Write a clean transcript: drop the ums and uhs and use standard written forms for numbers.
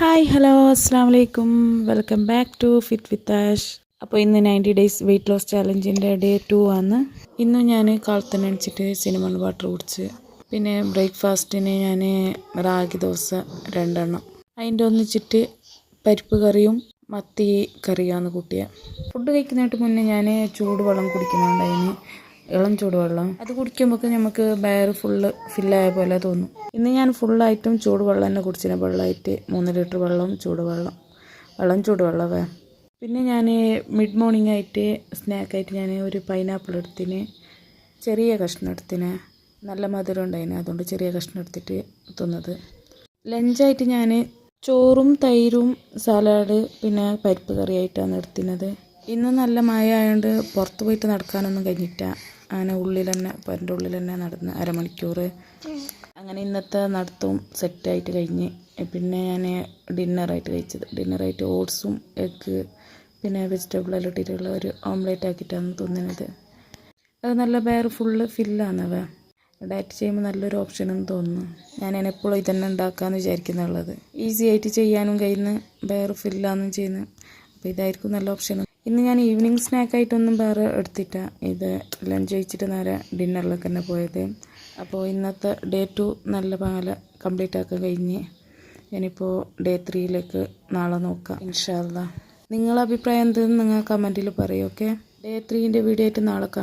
Hi hello അസ്സാം വലൈക്കും welcome back to Fit with Ash. അപ്പോൾ ഇന്ന് 90 ഡേയ്സ് വെയിറ്റ് ലോസ് ചാലഞ്ചിൻ്റെ ഡേ 2 ആണ്. ഇന്നും ഞാൻ കാലത്തന്നെ അണിച്ചിട്ട് സിനമൺ വാട്ടർ കുടിച്ച്. പിന്നെ ബ്രേക്ക്ഫാസ്റ്റിന് ഞാൻ റാഗി ദോശ 2 എണ്ണം, അതിൻ്റെ ഒന്നിച്ചിട്ട് പരിപ്പ് കറിയും മത്തി കറിയാണ് കൂട്ടിയത്. ഫുഡ് കഴിക്കുന്നതിന് മുന്നേ ഞാൻ ചൂടുവെള്ളം കുടിക്കുന്നുണ്ടായിന്, ഇളം ചൂടുവെള്ളം. അത് കുടിക്കുമ്പോൾ നമുക്ക് വയറ് ഫില്ലായ പോലെ തോന്നും. ഇന്ന് ഞാൻ ഫുള്ളായിട്ടും ചൂടുവെള്ളം തന്നെ കുടിച്ചിന്. വെള്ളമായിട്ട് 3 ലിറ്റർ വെള്ളം ചൂടുവെള്ളമേ. പിന്നെ ഞാൻ മിഡ് മോർണിംഗ് ആയിട്ട് സ്നാക്കായിട്ട് ഞാൻ ഒരു പൈനാപ്പിൾ എടുത്തിന്, ചെറിയ കഷ്ണം എടുത്തിന്. നല്ല മധുരം ഉണ്ടായിന്, അതുകൊണ്ട് ചെറിയ കഷ്ണം എടുത്തിട്ട് തിന്നത്. ലഞ്ചായിട്ട് ഞാൻ ചോറും തൈരും സലാഡ് പിന്നെ പരിപ്പ് കറിയായിട്ടാണ് എടുത്തിരുന്നത്. ഇന്ന് നല്ല മഴ ആയതുകൊണ്ട് പുറത്ത് പോയിട്ട് നടക്കാനൊന്നും കഴിഞ്ഞിട്ട. അങ്ങനെ പുരൻ്റെ ഉള്ളിൽ തന്നെ നടന്ന് അരമണിക്കൂർ. അങ്ങനെ ഇന്നത്തെ നടത്തവും സെറ്റായിട്ട് കഴിഞ്ഞ്. പിന്നെ ഞാൻ ഡിന്നറായിട്ട് ഓട്സും എഗ്ഗ് പിന്നെ വെജിറ്റബിളെല്ലാം ഇട്ടിട്ടുള്ള ഒരു ഓംലേറ്റ് ആക്കിയിട്ടാണ് തിന്നുന്നത്. അത് നല്ല വയറ് ഫില്ലാണവ. ഡയറ്റ് ചെയ്യുമ്പോൾ നല്ലൊരു ഓപ്ഷനെന്ന് തോന്നുന്നു. ഞാൻ എപ്പോഴും ഇതന്നെ ഉണ്ടാക്കാമെന്ന് വിചാരിക്കുന്നുള്ളത്. ഈസി ആയിട്ട് ചെയ്യാനും കഴിയുന്നു, വയറ് ഫില്ലാന്നും ചെയ്യുന്നു. അപ്പോൾ ഇതായിരിക്കും നല്ല ഓപ്ഷൻ. ഇന്ന് ഞാൻ ഈവനിങ് സ്നാക്കായിട്ടൊന്നും വേറെ എടുത്തിട്ട. ഇത് ലഞ്ച് കഴിച്ചിട്ട് നേരെ ഡിന്നറിലേക്ക് തന്നെ പോയത്. അപ്പോൾ ഇന്നത്തെ ഡേ 2 നല്ല പോലെ കംപ്ലീറ്റ് ആക്കാൻ കഴിഞ്ഞ്. ഞാനിപ്പോൾ ഡേ 3ലേക്ക് നാളെ നോക്കാം ഇൻഷാ അല്ലാഹ്. നിങ്ങളുടെ അഭിപ്രായം എന്തെന്ന് നിങ്ങൾ കമൻറ്റിൽ പറയും. ഓക്കെ, ഡേ 3ൻ്റെ വീഡിയോ ആയിട്ട് നാളെ കാണാം.